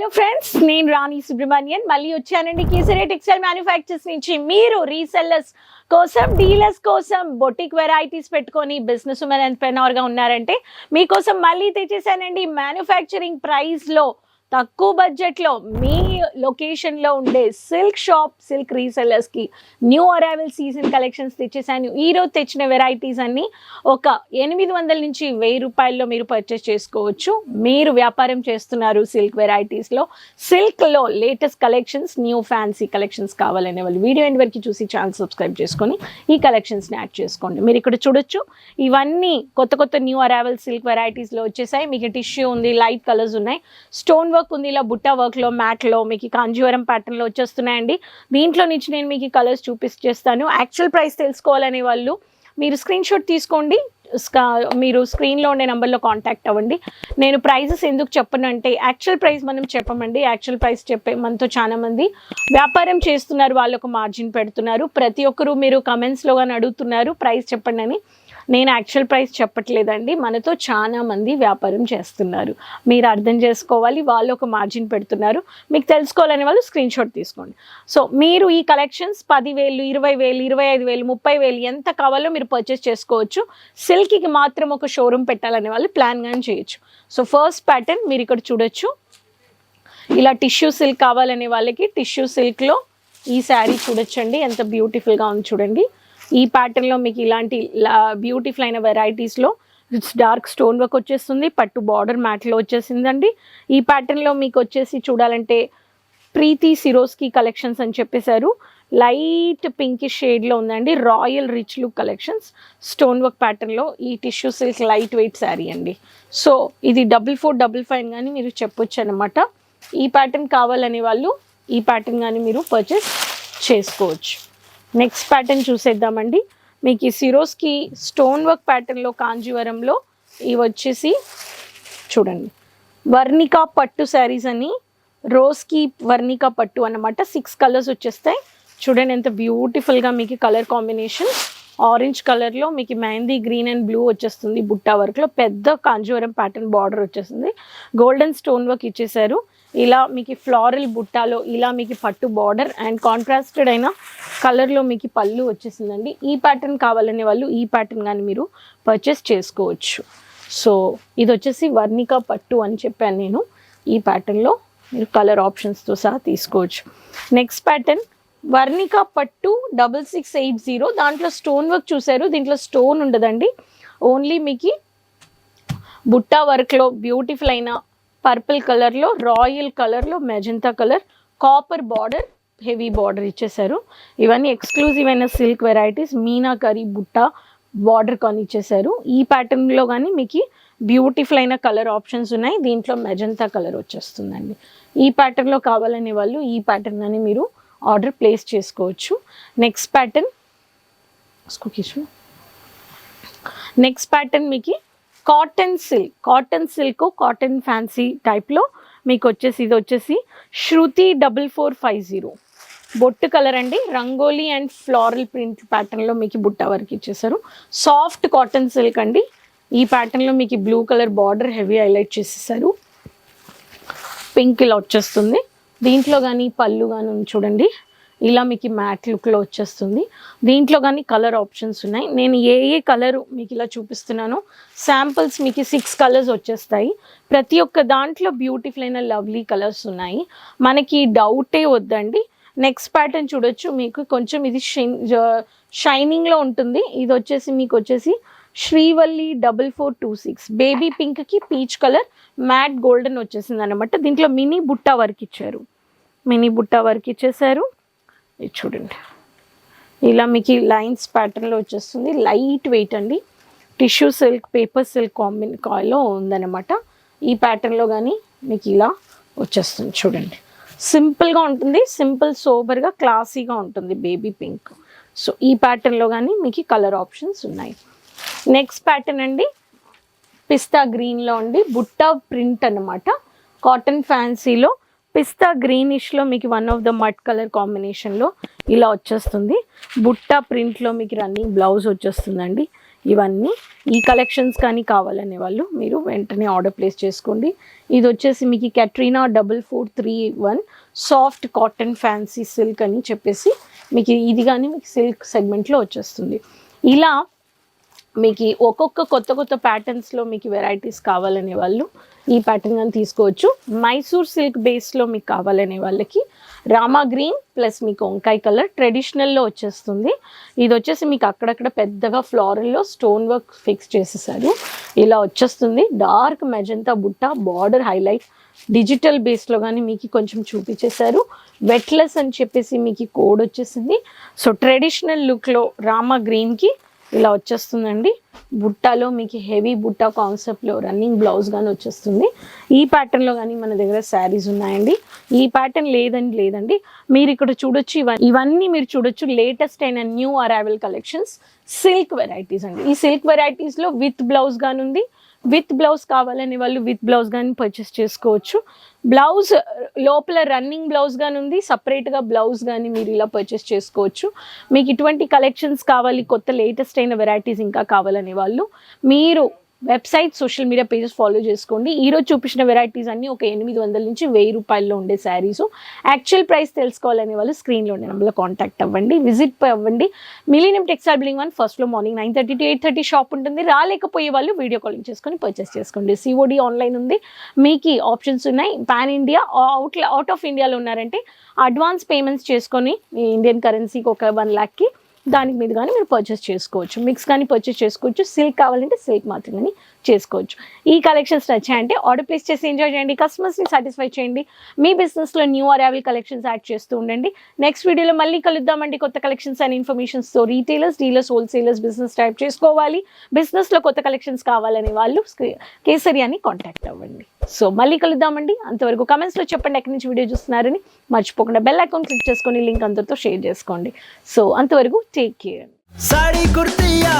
Hello friends, నేను రాణి సుబ్రహ్మణ్యన్ మళ్ళీ వచ్చానండి. కేసరి టెక్స్టైల్ మ్యానుఫ్యాక్చర్స్ నుంచి మీరు రీసెల్లర్స్ కోసం, డీలర్స్ కోసం బొటిక్ వెరైటీస్ పెట్టుకొని బిజినెస్ ఉమెన్ ఎంటర్‌ప్రెన్యూర్ గా ఉన్నారంటే మీకోసం మళ్ళీ తెచ్చేసానండి. మ్యానుఫ్యాక్చరింగ్ ప్రైస్లో తక్కువ బడ్జెట్లో మీ లొకేషన్లో ఉండే సిల్క్ షాప్, సిల్క్ రీసెల్లర్స్కి న్యూ అరైవల్ సీజన్ కలెక్షన్స్ తెచ్చేసాను. ఈరోజు తెచ్చిన వెరైటీస్ అన్నీ ఒక 800 నుంచి 1000 రూపాయల్లో మీరు పర్చేస్ చేసుకోవచ్చు. మీరు వ్యాపారం చేస్తున్నారు సిల్క్ వెరైటీస్లో, సిల్క్లో latest collections, new fancy collections కావాలనే వాళ్ళు వీడియో ఎండ్ వరకు చూసి ఛానల్ సబ్స్క్రైబ్ చేసుకొని ఈ కలెక్షన్స్ని యాడ్ చేసుకోండి. మీరు ఇక్కడ చూడొచ్చు, ఇవన్నీ కొత్త కొత్త న్యూ అరైవల్ సిల్క్ వెరైటీస్లో వచ్చేసాయి. మీకు టిష్యూ ఉంది, లైట్ కలర్స్ ఉన్నాయి, స్టోన్ వర్క్ ఉంది, ఇలా బుట్టా వర్క్లో, మ్యాట్లో, మీకు కాంజీవరం ప్యాటర్న్లో వచ్చేస్తున్నాయండి. దీంట్లో నుంచి నేను మీకు కలర్స్ చూపిస్తాను. యాక్చువల్ ప్రైస్ తెలుసుకోవాలనే వాళ్ళు మీరు స్క్రీన్ షాట్ తీసుకోండి, మీరు స్క్రీన్లో ఉండే నెంబర్లో కాంటాక్ట్ అవ్వండి. నేను ప్రైజెస్ ఎందుకు చెప్పనంటే యాక్చువల్ ప్రైస్ మనం చెప్పమండి. యాక్చువల్ ప్రైస్ చెప్పే మనతో చాలామంది వ్యాపారం చేస్తున్నారు, వాళ్ళకు మార్జిన్ పెడుతున్నారు. ప్రతి ఒక్కరూ మీరు కమెంట్స్లో కానీ అడుగుతున్నారు ప్రైస్ చెప్పండి అని. నేను యాక్చువల్ ప్రైస్ చెప్పట్లేదండి, మనతో చాలా మంది వ్యాపారం చేస్తున్నారు, మీరు అర్థం చేసుకోవాలి. వాళ్ళు ఒక మార్జిన్ పెడుతున్నారు, మీకు తెలుసుకోవాలనే వాళ్ళు స్క్రీన్ షాట్ తీసుకోండి. సో మీరు ఈ కలెక్షన్స్ 10,000, 20,000, 25,000, 30,000 ఎంత కావాలో మీరు పర్చేస్ చేసుకోవచ్చు. సిల్క్కి మాత్రం ఒక షోరూమ్ పెట్టాలనే వాళ్ళు ప్లాన్ కానీ చేయొచ్చు. సో ఫస్ట్ ప్యాటర్న్ మీరు ఇక్కడ చూడొచ్చు, ఇలా టిష్యూ సిల్క్ కావాలనే వాళ్ళకి టిష్యూ సిల్క్లో ఈ శారీ చూడొచ్చండి, ఎంత బ్యూటిఫుల్గా ఉంది చూడండి. ఈ ప్యాటర్న్లో మీకు ఇలాంటి బ్యూటిఫుల్ అయిన వెరైటీస్లో ఇట్స్ డార్క్ స్టోన్ వర్క్ వచ్చేస్తుంది, పట్టు బార్డర్ మ్యాట్లో వచ్చేసిందండి. ఈ ప్యాటర్న్లో మీకు వచ్చేసి చూడాలంటే ప్రీతి సిరోస్కి కలెక్షన్స్ అని చెప్పేశారు, లైట్ పింక్ షేడ్లో ఉందండి. Royal rich look collections, stone work ప్యాటర్న్లో ఈ tissue silk light weight sari అండి. సో ఇది 4455 కానీ మీరు చెప్పొచ్చు అనమాట. ఈ ప్యాటర్న్ కావాలనే వాళ్ళు ఈ ప్యాటర్న్ కానీ మీరు పర్చేస్ చేసుకోవచ్చు. నెక్స్ట్ ప్యాటర్న్ చూసేద్దామండి. మీకు ఈ సిరోస్కి స్టోన్ వర్క్ ప్యాటర్న్లో కాంజీవరంలో ఇవి వచ్చేసి చూడండి, వర్ణికా పట్టు శారీస్ అని, రోజ్కి వర్ణికా పట్టు అన్నమాట. 6 కలర్స్ వచ్చేస్తాయి చూడండి, ఎంత బ్యూటిఫుల్గా మీకు కలర్ కాంబినేషన్. ఆరెంజ్ కలర్లో మీకు మెహందీ గ్రీన్ అండ్ బ్లూ వచ్చేస్తుంది, బుట్టా వర్క్లో పెద్ద కాంజీవరం ప్యాటర్న్ బార్డర్ వచ్చేస్తుంది, గోల్డెన్ స్టోన్ వర్క్ ఇచ్చేసారు. ఇలా మీకు ఫ్లారల్ బుట్టాలో ఇలా మీకు పట్టు బార్డర్ అండ్ కాంట్రాస్టెడ్ అయిన కలర్లో మీకు పళ్ళు వచ్చేసిందండి. ఈ ప్యాటర్న్ కావాలనే వాళ్ళు ఈ ప్యాటర్న్ కానీ మీరు పర్చేస్ చేసుకోవచ్చు. సో ఇది వచ్చేసి వర్ణికా పట్టు అని చెప్పాను నేను. ఈ ప్యాటర్న్లో మీరు కలర్ ఆప్షన్స్తో సహా తీసుకోవచ్చు. నెక్స్ట్ ప్యాటర్న్ వర్ణికా పట్టు 6680, దాంట్లో స్టోన్ వర్క్ చూసారు, దీంట్లో స్టోన్ ఉండదండి, ఓన్లీ మీకు బుట్టా వర్క్లో బ్యూటిఫుల్ అయిన పర్పుల్ కలర్లో, రాయల్ కలర్లో, magenta colour, copper border, heavy border ఇచ్చేసారు. ఇవన్నీ ఎక్స్క్లూజివ్ అయిన silk varieties, meenakari Butta border కొని ఇచ్చేసారు. ఈ ప్యాటర్న్లో కానీ మీకు బ్యూటిఫుల్ అయిన కలర్ ఆప్షన్స్ ఉన్నాయి. దీంట్లో మెజంతా కలర్ వచ్చేస్తుందండి. ఈ ప్యాటర్న్లో కావాలనే వాళ్ళు ఈ ప్యాటర్న్ అని మీరు ఆర్డర్ ప్లేస్ చేసుకోవచ్చు. నెక్స్ట్ ప్యాటర్న్ మీకు కాటన్ సిల్క్, కాటన్ ఫ్యాన్సీ టైప్లో మీకు వచ్చేసి ఇది వచ్చేసి శృతి 4450 బొట్టు కలర్ అండి, రంగోలీ అండ్ ఫ్లోరల్ ప్రింట్ ప్యాటర్న్లో మీకు బుట్ట వరకు ఇచ్చేసారు. సాఫ్ట్ కాటన్ సిల్క్ అండి. ఈ ప్యాటర్న్లో మీకు blue colour border heavy highlight చేసేసారు, పింక్ ఇలా వచ్చేస్తుంది. దీంట్లో కానీ పళ్ళు కానీ చూడండి, ఇలా మీకు మ్యాట్ లుక్లో వచ్చేస్తుంది. దీంట్లో కానీ కలర్ ఆప్షన్స్ ఉన్నాయి. నేను ఏ కలరు మీకు ఇలా చూపిస్తున్నానో శాంపిల్స్ మీకు 6 కలర్స్ వచ్చేస్తాయి. ప్రతి ఒక్క దాంట్లో బ్యూటిఫుల్ అయిన లవ్లీ కలర్స్ ఉన్నాయి, మనకి డౌటే వద్దండి. నెక్స్ట్ ప్యాటర్న్ చూడొచ్చు, మీకు కొంచెం ఇది షైనింగ్లో ఉంటుంది. ఇది వచ్చేసి మీకు వచ్చేసి శ్రీవల్లి 4426 బేబీ పింక్కి పీచ్ కలర్ మ్యాట్ గోల్డెన్ వచ్చేసింది అనమాట. దీంట్లో మినీ బుట్టా వర్క్ ఇచ్చేసారు. ఇది చూడండి, ఇలా మీకు లైన్స్ ప్యాటర్న్లో వచ్చేస్తుంది, లైట్ వెయిట్ అండి. టిష్యూ సిల్క్, పేపర్ సిల్క్ కాంబినేషన్లో ఉందన్నమాట. ఈ ప్యాటర్న్లో కానీ మీకు ఇలా వచ్చేస్తుంది చూడండి, సింపుల్గా ఉంటుంది, సింపుల్ సోబర్గా క్లాసీగా ఉంటుంది, బేబీ పింక్. సో ఈ ప్యాటర్న్లో కానీ మీకు కలర్ ఆప్షన్స్ ఉన్నాయి. నెక్స్ట్ ప్యాటర్న్ అండి పిస్తా గ్రీన్లో అండి, బుట్టా ప్రింట్ అన్నమాట. కాటన్ ఫ్యాన్సీలో పిస్తా గ్రీనిష్లో మీకు one of the mud colour కాంబినేషన్లో ఇలా వచ్చేస్తుంది. బుట్టా ప్రింట్లో మీకు రన్నింగ్ బ్లౌజ్ వచ్చేస్తుందండి. ఇవన్నీ ఈ కలెక్షన్స్ కానీ కావాలనే వాళ్ళు మీరు వెంటనే ఆర్డర్ ప్లేస్ చేసుకోండి. ఇది వచ్చేసి మీకు క్యాట్రీనా 4431 సాఫ్ట్ కాటన్ ఫ్యాన్సీ సిల్క్ అని చెప్పేసి మీకు ఇది కానీ మీకు సిల్క్ సెగ్మెంట్లో వచ్చేస్తుంది. ఇలా మీకు ఒక్కొక్క కొత్త ప్యాటర్న్స్లో మీకు వెరైటీస్ కావాలనే వాళ్ళు ఈ ప్యాటర్న్ కానీ తీసుకోవచ్చు. మైసూర్ సిల్క్ బేస్లో మీకు కావాలనే వాళ్ళకి రామా గ్రీన్ ప్లస్ మీకు వంకాయ కలర్ ట్రెడిషనల్లో వచ్చేస్తుంది. ఇది వచ్చేసి మీకు అక్కడక్కడ పెద్దగా ఫ్లోరల్లో స్టోన్ వర్క్ ఫిక్స్ చేసేసారు. ఇలా వచ్చేస్తుంది. డార్క్ మెజంతా బుట్ట బార్డర్ హైలైట్ డిజిటల్ బేస్లో కానీ మీకు కొంచెం చూపించేశారు. వెట్లెస్ అని చెప్పేసి మీకు కోడ్ వచ్చేసింది. సో ట్రెడిషనల్ లుక్లో రామా గ్రీన్కి ఇలా వచ్చేస్తుందండి. బుట్టాలో మీకు హెవీ బుట్ట కాన్సెప్ట్లో రన్నింగ్ బ్లౌజ్ కానీ వచ్చేస్తుంది. ఈ ప్యాటర్న్లో కానీ మన దగ్గర శారీస్ ఉన్నాయండి. ఈ ప్యాటర్న్ లేదండి మీరు ఇక్కడ చూడొచ్చు. ఇవన్నీ మీరు చూడొచ్చు లేటెస్ట్ అయిన new arrival collections silk varieties అండి. ఈ సిల్క్ వెరైటీస్లో విత్ బ్లౌజ్ కానీ ఉంది. విత్ బ్లౌజ్ కావాలని వాళ్ళు విత్ బ్లౌజ్ కానీ పర్చేస్ చేసుకోవచ్చు. బ్లౌజ్ లోపల రన్నింగ్ బ్లౌజ్ కానీ ఉంది. సపరేట్గా బ్లౌజ్ కానీ మీరు ఇలా పర్చేస్ చేసుకోవచ్చు. మీకు ఇటువంటి కలెక్షన్స్ కావాలి, కొత్త లేటెస్ట్ అయిన వెరైటీస్ ఇంకా కావాలనే వాళ్ళు మీరు website social media pages follow చేసుకోండి. ఈరోజు చూపించిన వెరైటీస్ అన్నీ ఒక 800 నుంచి 1000 రూపాయల్లో ఉండే శారీస్. యాక్చువల్ ప్రైస్ తెలుసుకోవాలనే వాళ్ళు స్క్రీన్లో ఉండే నెంబర్లో కాంటాక్ట్ అవ్వండి, విజిట్ అవ్వండి. మిలీనియం టెక్స్టైల్ బిల్డింగ్ 1 ఫస్ట్లో మార్నింగ్ 9:30 to 8:30 షాప్ ఉంటుంది. రాలేకపోయే వాళ్ళు వీడియో కాలింగ్ చేసుకొని పర్చేస్ చేసుకోండి. COD ఆన్లైన్ ఉంది. మీకు ఆప్షన్స్ ఉన్నాయి. పాన్ ఇండియా అవుట్ ఆఫ్ ఇండియాలో ఉన్నారంటే అడ్వాన్స్ పేమెంట్స్ చేసుకొని మీ ఇండియన్ కరెన్సీకి ఒక 1 lakhకి దానికి మీద కానీ మీరు పర్చేస్ చేసుకోవచ్చు. మిక్స్ కానీ పర్చేస్ చేసుకోవచ్చు. సిల్క్ కావాలంటే సిల్క్ మాత్రం కానీ చేసుకోవచ్చు. ఈ కలెక్షన్స్ నచ్చాయంటే ఆర్డర్ ప్లేస్ చేసి ఎంజాయ్ చేయండి. కస్టమర్స్ని సాటిస్ఫై చేయండి. మీ బిజినెస్లో న్యూ అరైవల్ కలెక్షన్స్ యాడ్ చేస్తూ ఉండండి. నెక్స్ట్ వీడియోలో మళ్ళీ కలుద్దామండి కొత్త కలెక్షన్స్ అండ్ ఇన్ఫర్మేషన్స్తో. Retailers, dealers, wholesalers business type చేసుకోవాలి, బిజినెస్లో కొత్త కలెక్షన్స్ కావాలనే వాళ్ళు కేసరియాని కాంటాక్ట్ అవ్వండి. సో మళ్ళీ కలుద్దామండి. అంతవరకు కమెంట్స్లో చెప్పండి ఎక్కడి నుంచి వీడియో చూస్తున్నారని. మర్చిపోకుండా బెల్ ఐకాన్ క్లిక్ చేసుకొని లింక్ అందరితో షేర్ చేసుకోండి. సో అంతవరకు టేక్ కేర్. साड़ी कुर्तिया